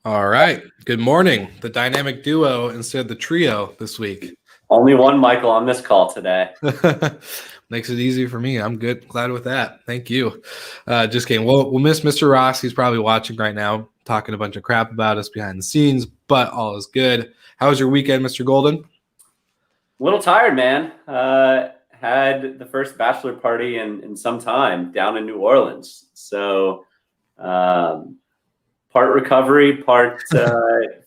All right. Good morning. The dynamic duo instead of the trio this week. Only one Michael on this call today. Makes it easy for me. I'm good. Glad with that. Thank you. Just kidding. We'll miss Mr. Ross. He's probably watching right now, talking a bunch of crap about us behind the scenes, but all is good. How was your weekend, Mr. Golden? A little tired, man. Had the first bachelor party in some time down in New Orleans. So part recovery, part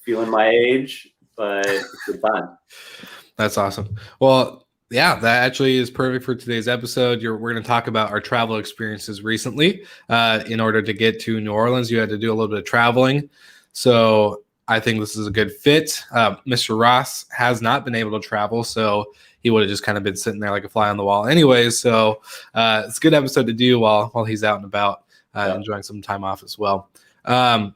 feeling my age, but it's good fun. That's awesome. Well, yeah, that actually is perfect for today's episode. We're going to talk about our travel experiences recently. In order to get to New Orleans, you had to do a little bit of traveling. So I think this is a good fit. Mr. Ross has not been able to travel, so he would have just kind of been sitting there like a fly on the wall anyways. So it's a good episode to do while he's out and about, enjoying some time off as well.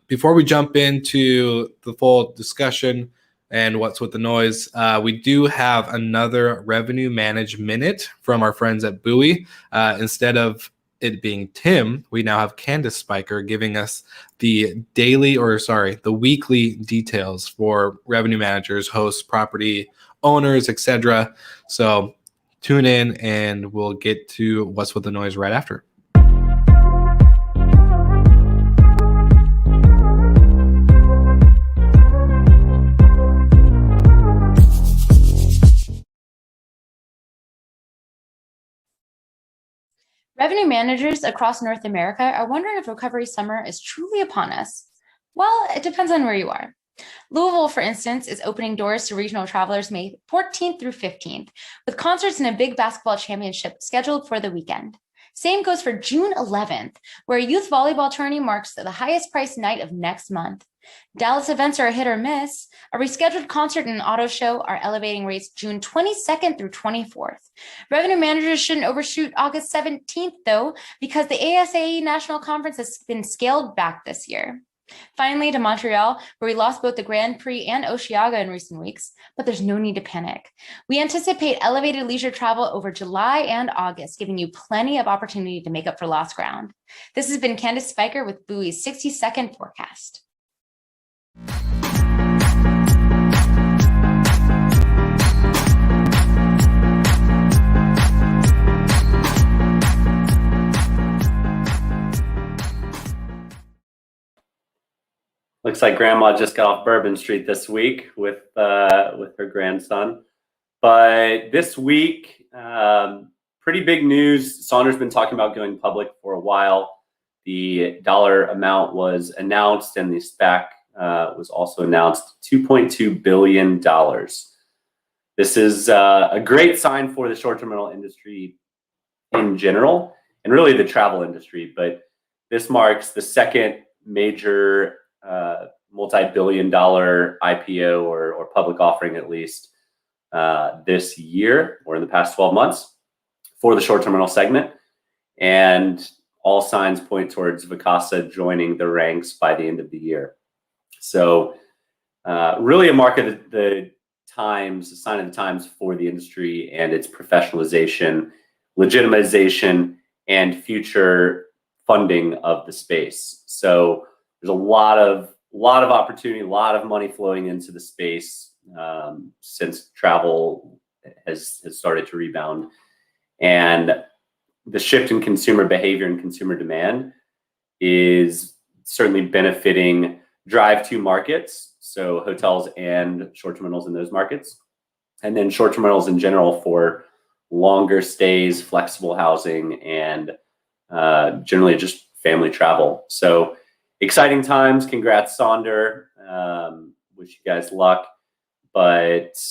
Before we jump into the full discussion and what's with the noise, we do have another revenue manage minute from our friends at Buoy. Instead of it being Tim, we now have Candace Spiker giving us the weekly details for revenue managers, hosts, property owners, etc. So tune in and we'll get to what's with the noise right after. Revenue managers across North America are wondering if recovery summer is truly upon us. Well, it depends on where you are. Louisville, for instance, is opening doors to regional travelers May 14th through 15th, with concerts and a big basketball championship scheduled for the weekend. Same goes for June 11th, where a youth volleyball tourney marks the highest priced night of next month. Dallas events are a hit or miss. A rescheduled concert and an auto show are elevating rates June 22nd through 24th. Revenue managers shouldn't overshoot August 17th, though, because the ASAE National Conference has been scaled back this year. Finally, to Montreal, where we lost both the Grand Prix and Oceaga in recent weeks, but there's no need to panic. We anticipate elevated leisure travel over July and August, giving you plenty of opportunity to make up for lost ground. This has been Candace Spiker with Buoy's 60-second forecast. Looks like Grandma just got off Bourbon Street this week with her grandson. But this week, pretty big news. Sonder's been talking about going public for a while. The dollar amount was announced, and the SPAC was also announced, $2.2 billion. This is a great sign for the short-term rental industry in general, and really the travel industry. But this marks the second major multi-billion-dollar IPO or public offering, at least this year or in the past 12 months for the short-term rental segment. And all signs point towards Vacasa joining the ranks by the end of the year. So really a mark of the times, a sign of the times for the industry and its professionalization, legitimization, and future funding of the space. So there's a lot of opportunity, a lot of money flowing into the space since travel has started to rebound. And the shift in consumer behavior and consumer demand is certainly benefiting drive-to markets, so hotels and short-term rentals in those markets, and then short-term rentals in general for longer stays, flexible housing, and generally just family travel. So exciting times. Congrats, Sonder. Wish you guys luck. But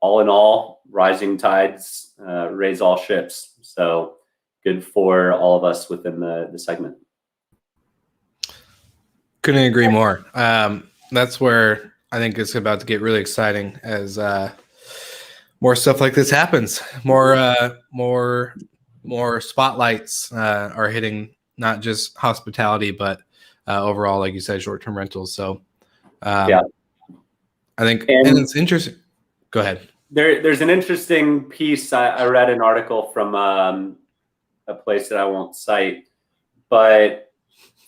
all in all, rising tides raise all ships. So good for all of us within the segment. Couldn't agree more. That's where I think it's about to get really exciting as more stuff like this happens. More spotlights are hitting not just hospitality, but overall, like you said, short-term rentals. So I think, and it's interesting. Go ahead. There's an interesting piece. I read an article from a place that I won't cite, but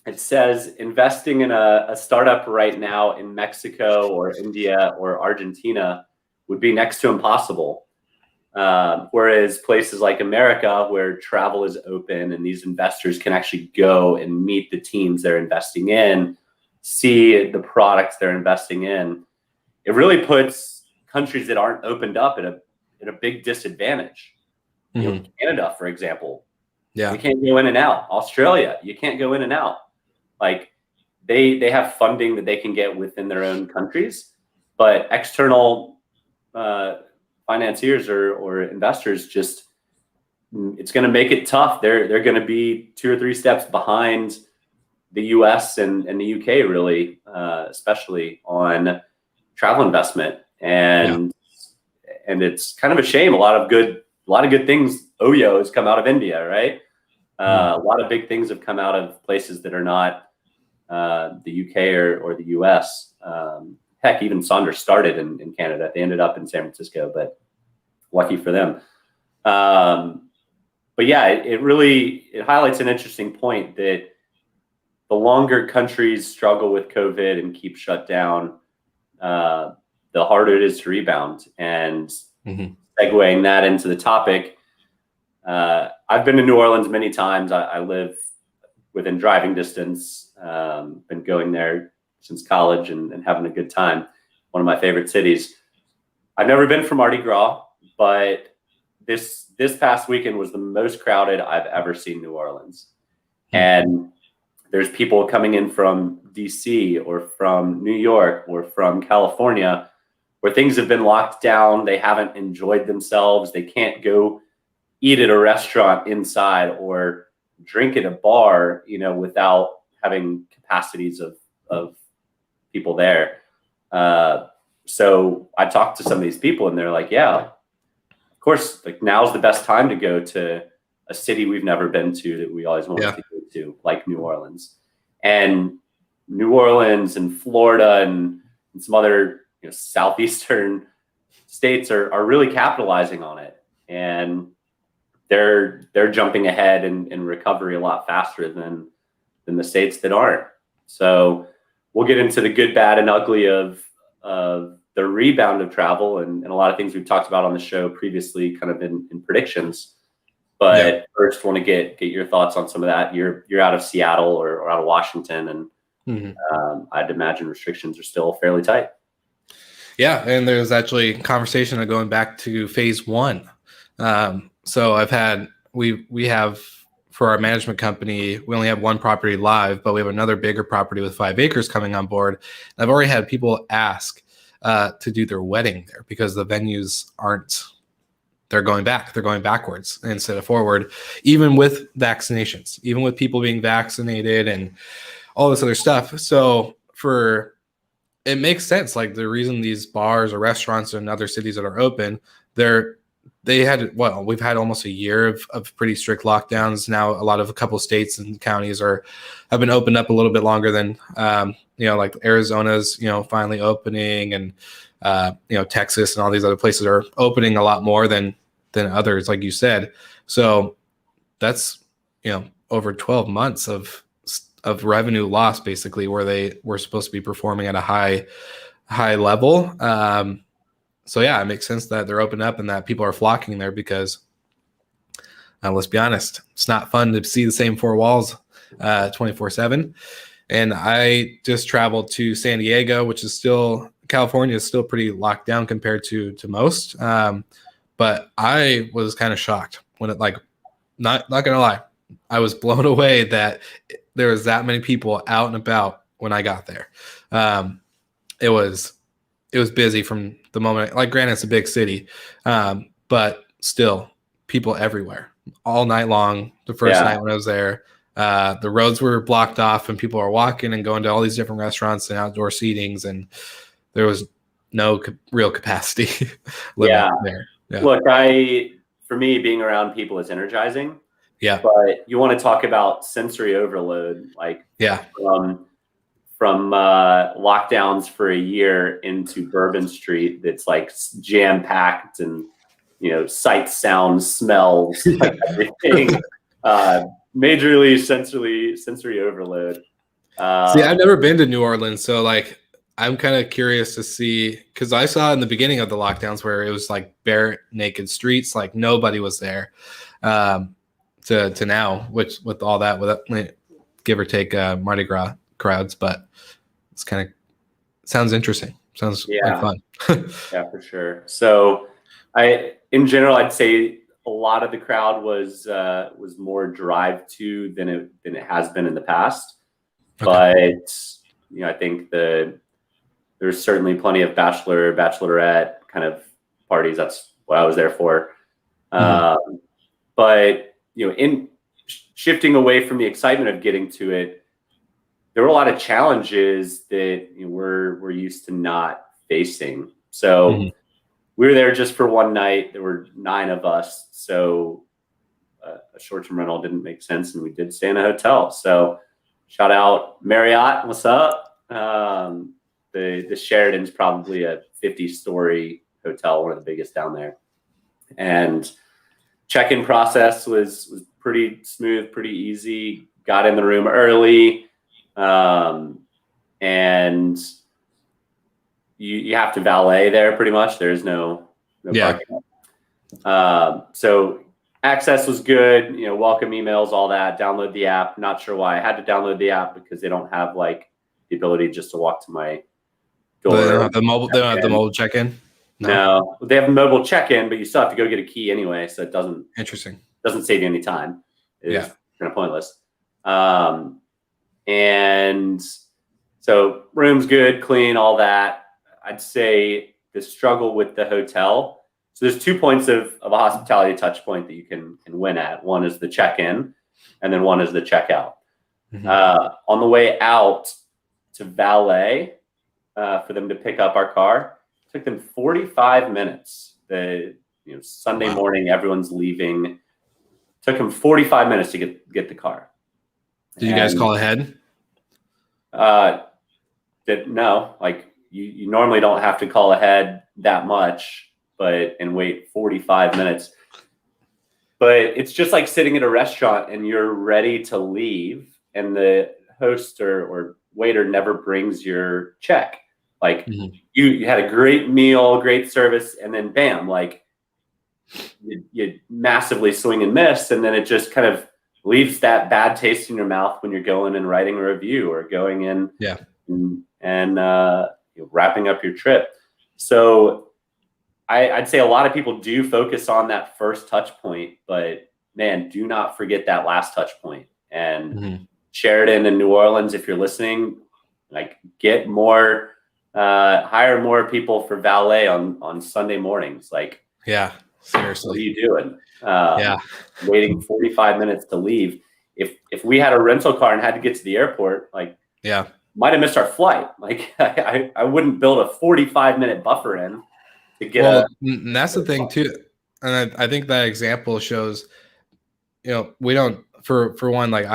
it says investing in a startup right now in Mexico or India or Argentina would be next to impossible. Whereas places like America, where travel is open and these investors can actually go and meet the teams they're investing in, see the products they're investing in, it really puts countries that aren't opened up at a big disadvantage. You know, Canada, for example, you can't go in and out. Australia, you can't go in and out. Like they have funding that they can get within their own countries, but external financiers or investors just, it's going to make it tough. They're going to be 2 or 3 steps behind the US and the UK, really, especially on travel investment. And it's kind of a shame. A lot of good things, Oyo, has come out of India, right? A lot of big things have come out of places that are not the UK or the US. Heck, even Sonder started in Canada. They ended up in San Francisco, but lucky for them. But yeah, it highlights an interesting point that the longer countries struggle with COVID and keep shut down, the harder it is to rebound. And segueing that into the topic, I've been to New Orleans many times. I live within driving distance, been going there since college and having a good time. One of my favorite cities. I've never been for Mardi Gras, but this past weekend was the most crowded I've ever seen New Orleans. And there's people coming in from DC or from New York or from California where things have been locked down. They haven't enjoyed themselves. They can't go eat at a restaurant inside or drink at a bar, you know, without having capacities of people there. So I talked to some of these people and they're like, yeah, of course, like now's the best time to go to a city we've never been to that we always wanted to go to, like New Orleans. And New Orleans and Florida and some other, you know, southeastern states are really capitalizing on it. And they're jumping ahead in recovery a lot faster than the states that aren't. So we'll get into the good, bad, and ugly of the rebound of travel and a lot of things we've talked about on the show previously, kind of in predictions. But first, want to get your thoughts on some of that. You're out of Seattle or out of Washington, and I'd imagine restrictions are still fairly tight. Yeah, and there's actually conversation of going back to phase 1. So we have for our management company, we only have 1 property live, but we have another bigger property with 5 acres coming on board. I've already had people ask to do their wedding there because the venues they're going back. They're going backwards instead of forward, even with vaccinations, even with people being vaccinated and all this other stuff. So it makes sense. Like the reason these bars or restaurants in other cities that are open, we've had almost a year of pretty strict lockdowns. Now a couple states and counties have been opened up a little bit longer than, like Arizona's, finally opening, and, Texas and all these other places are opening a lot more than others, like you said. So that's, over 12 months of revenue loss, basically, where they were supposed to be performing at a high level. So yeah, it makes sense that they're open up and that people are flocking there because let's be honest, it's not fun to see the same 4 walls 24/7. And I just traveled to San Diego, which is California is still pretty locked down compared to most. But I was kind of shocked when not gonna lie, I was blown away that there was that many people out and about when I got there. It was busy from the moment, like granted it's a big city, but still people everywhere all night long. The first night when I was there, the roads were blocked off and people were walking and going to all these different restaurants and outdoor seatings, and there was no real capacity limit there. Yeah. Look, for me, being around people is energizing. Yeah. But you want to talk about sensory overload, from lockdowns for a year into Bourbon Street, that's like jam packed and sights, sounds, smells, like everything. Majorly sensory overload. See, I've never been to New Orleans, so like I'm kind of curious to see because I saw in the beginning of the lockdowns where it was like bare naked streets, like nobody was there. To now, which with all that, with give or take Mardi Gras crowds, but it's kind of sounds interesting. Sounds like fun. Yeah, for sure. So, in general, I'd say a lot of the crowd was more drive to than it has been in the past. Okay. But I think there's certainly plenty of bachelorette kind of parties. That's what I was there for. Mm-hmm. But in shifting away from the excitement of getting to it, there were a lot of challenges that we're used to not facing. So mm-hmm. we were there just for one night. There were 9 of us, so a short-term rental didn't make sense, and we did stay in a hotel. So shout out Marriott, what's up? The Sheraton's probably a 50-story hotel, one of the biggest down there, and check-in process was pretty smooth, pretty easy. Got in the room early, and you have to valet there pretty much. There's no parking. So access was good. Welcome emails, all that. Download the app. Not sure why I had to download the app because they don't have like the ability just to walk to my door. They don't have the mobile. They don't have the mobile check-in. No, they have a mobile check-in, but you still have to go get a key anyway, so it doesn't save you any time. It's kind of pointless. And so room's good, clean, all that. I'd say the struggle with the hotel. So there's 2 points of a hospitality touch point that you can win at. One is the check-in, and then one is the checkout. Mm-hmm. On the way out to valet for them to pick up our car, took them 45 minutes. Sunday morning, everyone's leaving. Took them 45 minutes to get the car. Did you guys call ahead? No, like you normally don't have to call ahead that much, and wait 45 minutes. But it's just like sitting at a restaurant and you're ready to leave, and the host or waiter never brings your check. Like mm-hmm. you had a great meal, great service, and then bam, like you massively swing and miss, and then it just kind of leaves that bad taste in your mouth when you're going and writing a review or going in and wrapping up your trip. So I'd say a lot of people do focus on that first touch point, but man, do not forget that last touch point. And mm-hmm. Sheraton and New Orleans, if you're listening, like get more, hire more people for valet on Sunday mornings. Like, yeah, seriously. What are you doing? Waiting 45 minutes to leave. If we had a rental car and had to get to the airport, might have missed our flight. Like I wouldn't build a 45-minute buffer in to get. And that's the thing too. And I think that example shows, we don't for one, like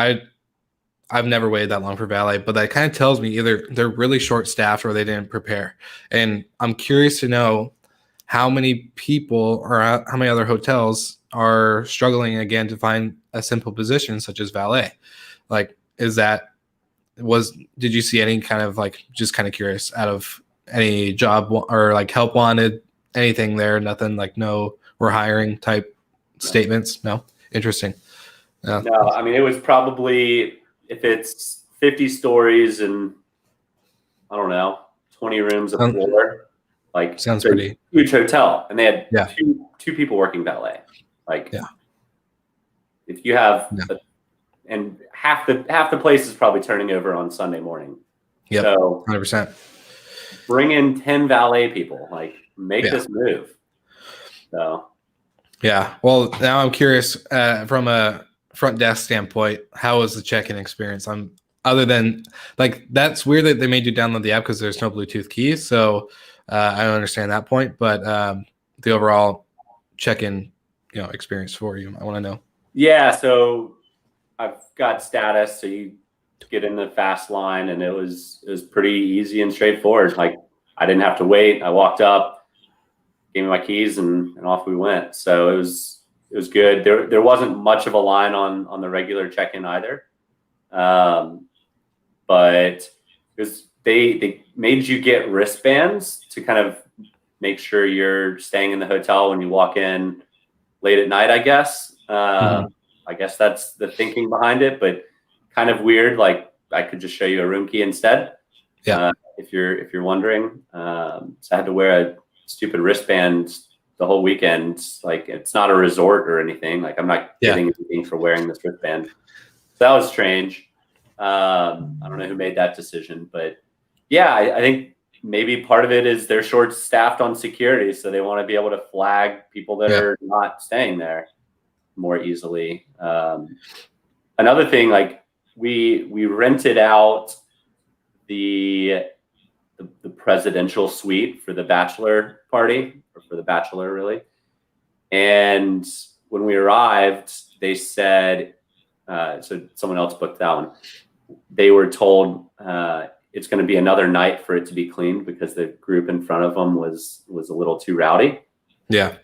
I've never waited that long for valet, but that kind of tells me either they're really short staffed or they didn't prepare. And I'm curious to know how many people or how many other hotels are struggling again to find a simple position such as valet. Like, did you see any kind of like, just kind of curious, out of any job or like help wanted, anything there? Nothing like, no, we're hiring type statements? No? Interesting. No, I mean, it was probably, if it's 50 stories and I don't know, 20 rooms a floor, like sounds pretty huge hotel, and they had two people working valet. Like, if you have, and half the place is probably turning over on Sunday morning. Yeah, so 100%. Bring in 10 valet people. Like, make this move. So, yeah. Well, now I'm curious from a front desk standpoint, how was the check-in experience? Other than like, that's weird that they made you download the app because there's no Bluetooth keys. So I don't understand that point, but the overall check-in, experience for you, I want to know. Yeah. So I've got status. So you get in the fast line, and it was pretty easy and straightforward. Like, I didn't have to wait. I walked up, gave me my keys, and off we went. So it was good. There wasn't much of a line on the regular check-in either. but because they made you get wristbands to kind of make sure you're staying in the hotel when you walk in late at night, I guess. I guess that's the thinking behind it, but kind of weird. Like I could just show you a room key instead. Yeah. If you're wondering. So I had to wear a stupid wristband the whole weekend. Like it's not a resort or anything. Like I'm not getting anything for wearing this wristband. So that was strange. I don't know who made that decision, but yeah, I think maybe part of it is they're short staffed on security. So they want to be able to flag people that are not staying there more easily. Another thing, like we rented out the presidential suite for the bachelor party, or for the bachelor really. And when we arrived, they said, so someone else booked that one. They were told it's going to be another night for it to be cleaned because the group in front of them was a little too rowdy. Yeah.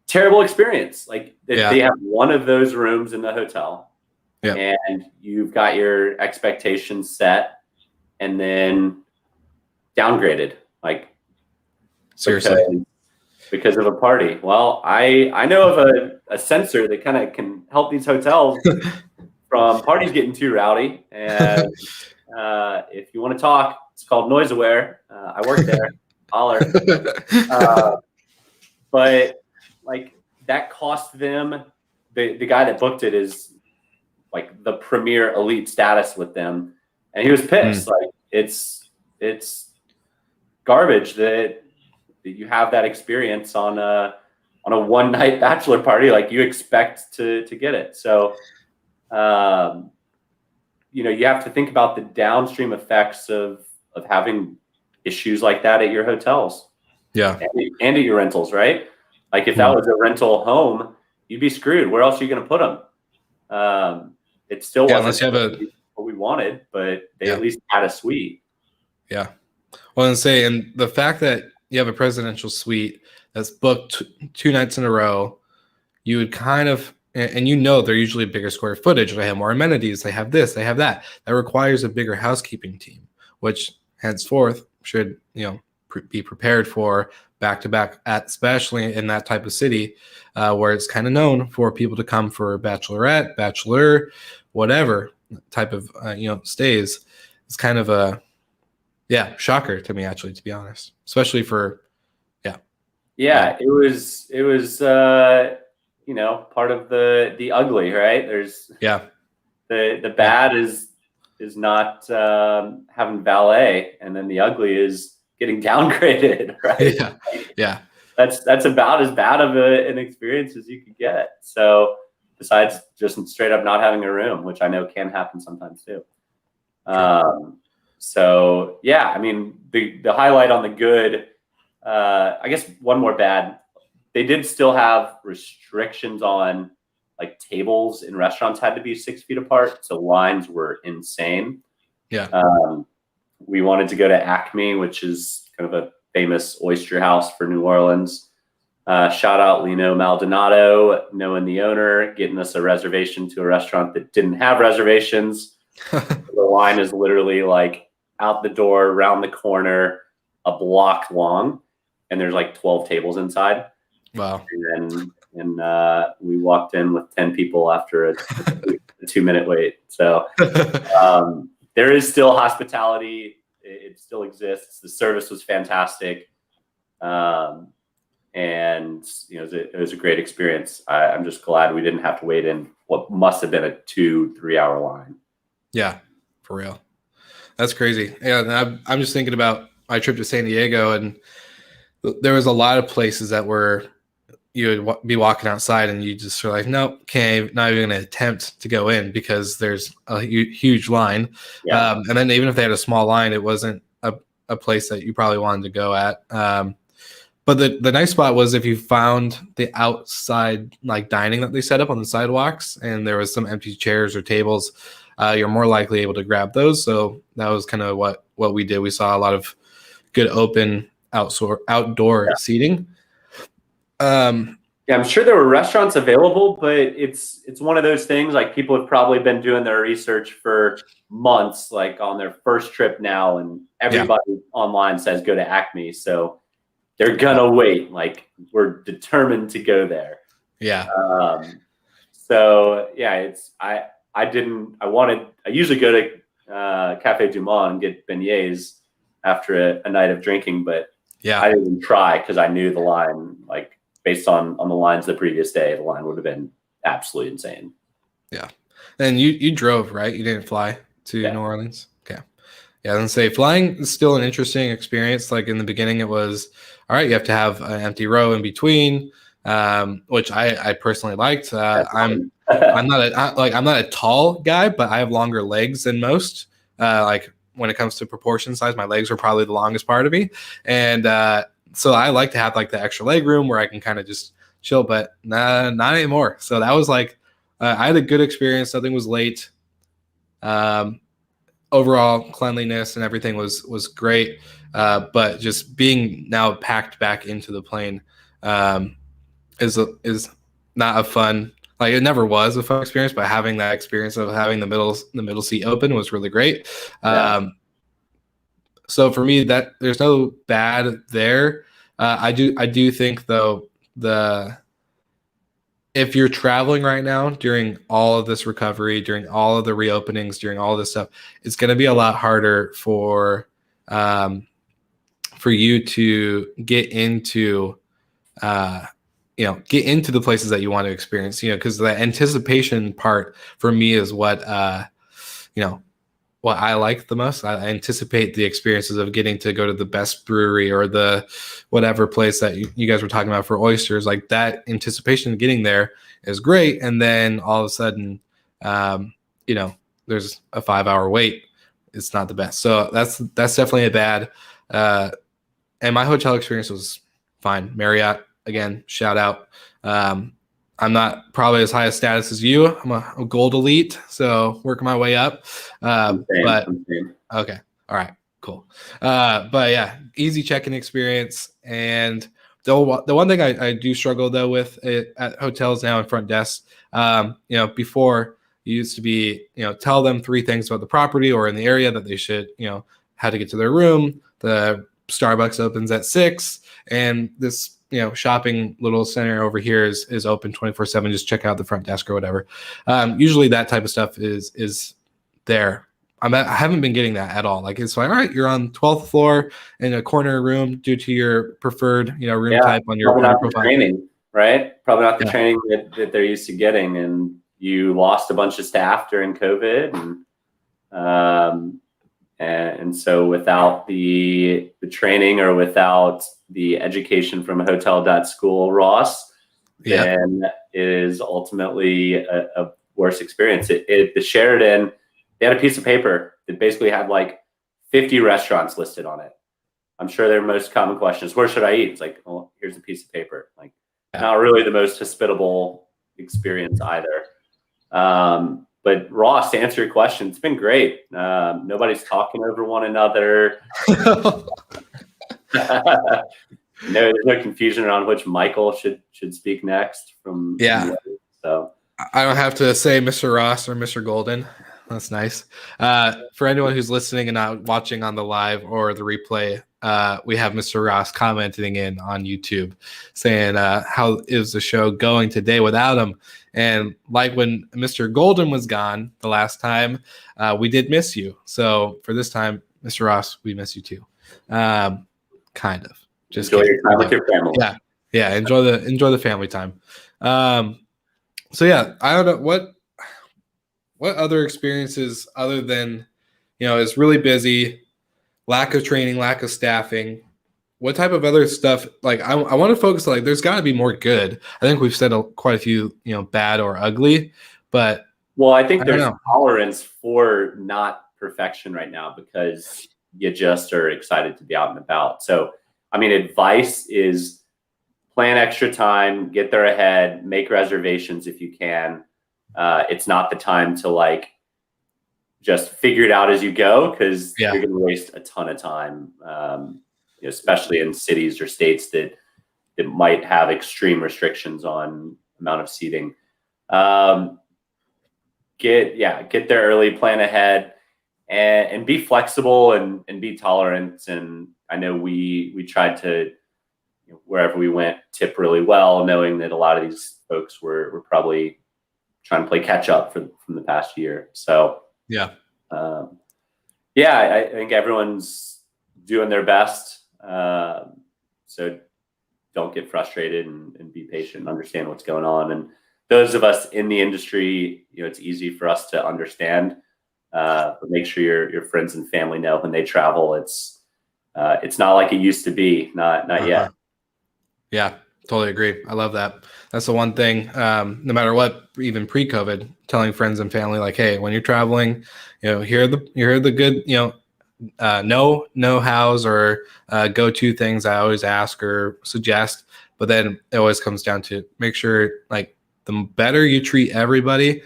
Terrible experience. Like they have one of those rooms in the hotel, and you've got your expectations set, and then downgraded. Like seriously, because of a party. Well, I know of a sensor that kind of can help these hotels from parties getting too rowdy. And if you want to talk, it's called Noise Aware. I work there. Holler. But like that cost them. The guy that booked it is like the premier elite status with them, and he was pissed. Like it's garbage that you have that experience on a one night bachelor party. Like you expect to get it. So, you have to think about the downstream effects of having issues like that at your hotels. Yeah. And at your rentals, right? Like if that was a rental home, you'd be screwed. Where else are you going to put them? It still wasn't unless you have what we wanted, but they at least had a suite. Yeah. Well, and the fact that you have a presidential suite that's booked 2 nights in a row, you would kind of, and they're usually bigger square footage. They have more amenities. They have this, they have that. That requires a bigger housekeeping team, which henceforth should, be prepared for back-to-back, especially in that type of city where it's kind of known for people to come for bachelorette, bachelor, whatever type of, stays. It's kind of a, shocker to me, actually, to be honest, especially for, it was part of the ugly, right? There's the bad is not having valet, and then the ugly is getting downgraded, right? That's about as bad of an experience as you could get. So besides just straight up not having a room, which I know can happen sometimes too. So I mean the highlight on the good, I guess one more bad, they did still have restrictions on like tables in restaurants had to be 6 feet apart. So lines were insane. We wanted to go to Acme, which is kind of a famous oyster house for New Orleans. Shout out Lino Maldonado, knowing the owner, getting us a reservation to a restaurant that didn't have reservations. The line is literally like out the door, around the corner, a block long, and there's like 12 tables inside. Wow. And we walked in with 10 people after a 2-minute wait. So there is still hospitality. It still exists. The service was fantastic. And it was a great experience. I'm just glad we didn't have to wait in what must have been a 2-3 hour line. Yeah, for real. That's crazy. Yeah, I'm just thinking about my trip to San Diego, and there was a lot of places that you would be walking outside and you just are like, nope, not even going to attempt to go in because there's a huge line. And then even if they had a small line, it wasn't a place that you probably wanted to go at. But the nice spot was if you found the outside like dining that they set up on the sidewalks and there was some empty chairs or tables, you're more likely able to grab those. So that was kind of what we did. We saw a lot of good open outdoor seating. Yeah, I'm sure there were restaurants available, but it's one of those things like people have probably been doing their research for months, like on their first trip now, and everybody online says go to Acme, so they're gonna wait. Like we're determined to go there. Yeah. So yeah, I usually go to Cafe Du Monde and get beignets after a night of drinking, but Yeah. I didn't even try because I knew the line, like based on the lines the previous day, the line would have been absolutely insane. Yeah. And you drove, right? You didn't fly to New Orleans? Okay. Yeah, I was gonna say flying is still an interesting experience. Like in the beginning, it was all right, you have to have an empty row in between, which I personally liked. I'm not a tall guy, but I have longer legs than most. Like when it comes to proportion size, my legs are probably the longest part of me, and so I like to have like the extra leg room where I can kind of just chill. But nah, not anymore. So that was like I had a good experience. Nothing was late. Overall cleanliness and everything was great, but just being now packed back into the plane is not a fun, like it never was a fun experience, but having that experience of having the middle seat open was really great. So for me, that there's no bad there. I do think though if you're traveling right now during all of this recovery, during all of the reopenings, during all this stuff, it's going to be a lot harder for you to get into the places that you want to experience, because the anticipation part for me is what I like the most. I anticipate the experiences of getting to go to the best brewery or the whatever place that you guys were talking about for oysters. Like that anticipation of getting there is great. And then all of a sudden, there's a 5-hour wait. It's not the best. So that's definitely a bad. And my hotel experience was fine. Marriott, again, shout out. I'm not probably as high a status as you. I'm a gold elite, so working my way up. But okay, all right, cool. But yeah, easy check-in experience. And the one thing I do struggle though with at hotels now and front desks, before you used to be, tell them 3 things about the property or in the area that they should, how to get to their room. The Starbucks opens at 6, and this shopping little center over here is open 24/7. Just check out the front desk or whatever. Usually that type of stuff is there. I haven't been getting that at all. Like it's like, all right, you're on 12th floor in a corner room due to your preferred room type on your profile. Training, right? Probably not the training that they're used to getting, and you lost a bunch of staff during COVID, and so without the training or without the education from hotel.school, Ross, then it is ultimately a worse experience. The Sheraton, they had a piece of paper that basically had like 50 restaurants listed on it. I'm sure their most common question is, where should I eat? It's like, well, here's a piece of paper. Like, not really the most hospitable experience either. But Ross, to answer your question, it's been great. Nobody's talking over one another. There's no confusion around which Michael should speak next. So I don't have to say Mr. Ross or Mr. Golden. That's nice. For anyone who's listening and not watching on the live or the replay, we have Mr. Ross commenting in on YouTube saying, how is the show going today without him? And like when Mr. Golden was gone the last time, we did miss you. So for this time, Mr. Ross, we miss you too. Kind of. Just enjoy your time with your family. Yeah. Enjoy the family time. So yeah, I don't know what other experiences other than, it's really busy, lack of training, lack of staffing. What type of other stuff? Like I want to focus on, like, there's got to be more good. I think we've said quite a few, bad or ugly, but I think there's tolerance for not perfection right now because you just are excited to be out and about. So, I mean, advice is plan extra time, get there ahead, make reservations if you can. It's not the time to just figure it out as you go, because you're going to waste a ton of time, especially in cities or states that it might have extreme restrictions on amount of seating. Get there early, plan ahead, and be flexible and be tolerant. And I know we tried to, wherever we went, tip really well, knowing that a lot of these folks were probably trying to play catch up from the past year. So I think everyone's doing their best. So don't get frustrated and be patient and understand what's going on. And those of us in the industry, it's easy for us to understand, but make sure your friends and family know when they travel, it's not like it used to be, not yet. Yeah, totally agree. I love that. That's the one thing, no matter what, even pre-COVID, telling friends and family, like, hey, when you're traveling, here are the good, know-hows or go-to things I always ask or suggest. But then it always comes down to make sure, like, the better you treat everybody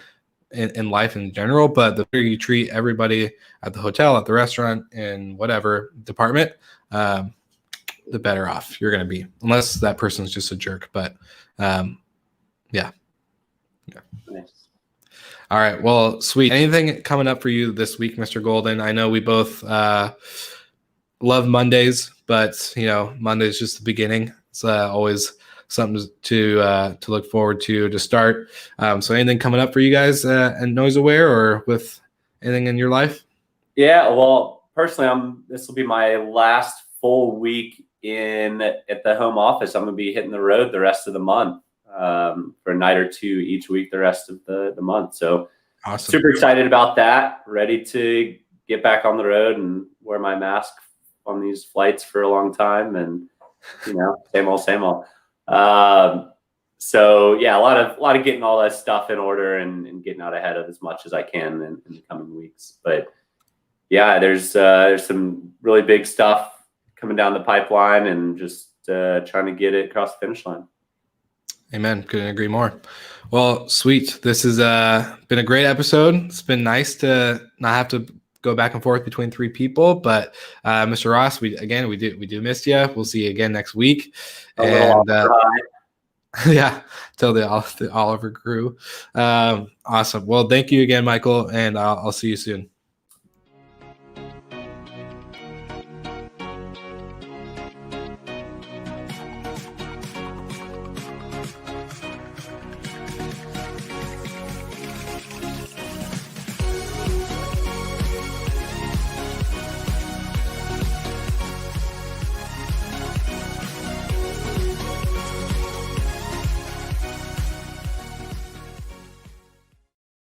in life in general, but the better you treat everybody at the hotel, at the restaurant, in whatever department, the better off you're going to be, unless that person's just a jerk. But yeah. Nice. All right. Well, sweet. Anything coming up for you this week, Mr. Golden? I know we both love Mondays, but Monday's just the beginning. It's always something to look forward to start. So anything coming up for you guys and Noise Aware, or with anything in your life? Yeah, well, personally, this will be my last full week at the home office. I'm going to be hitting the road the rest of the month for a night or two each week the rest of the month. So awesome. Super excited about that. Ready to get back on the road and wear my mask on these flights for a long time, and same old. So yeah, a lot of getting all that stuff in order and getting out ahead of as much as I can in the coming weeks. But yeah, there's some really big stuff coming down the pipeline, and just trying to get it across the finish line. Amen. Couldn't agree more. Well, sweet. This has been a great episode. It's been nice to not have to go back and forth between three people, but Mr. Ross, we do miss you. We'll see you again next week. And yeah, tell the Oliver crew. Awesome. Well, thank you again, Michael, and I'll see you soon.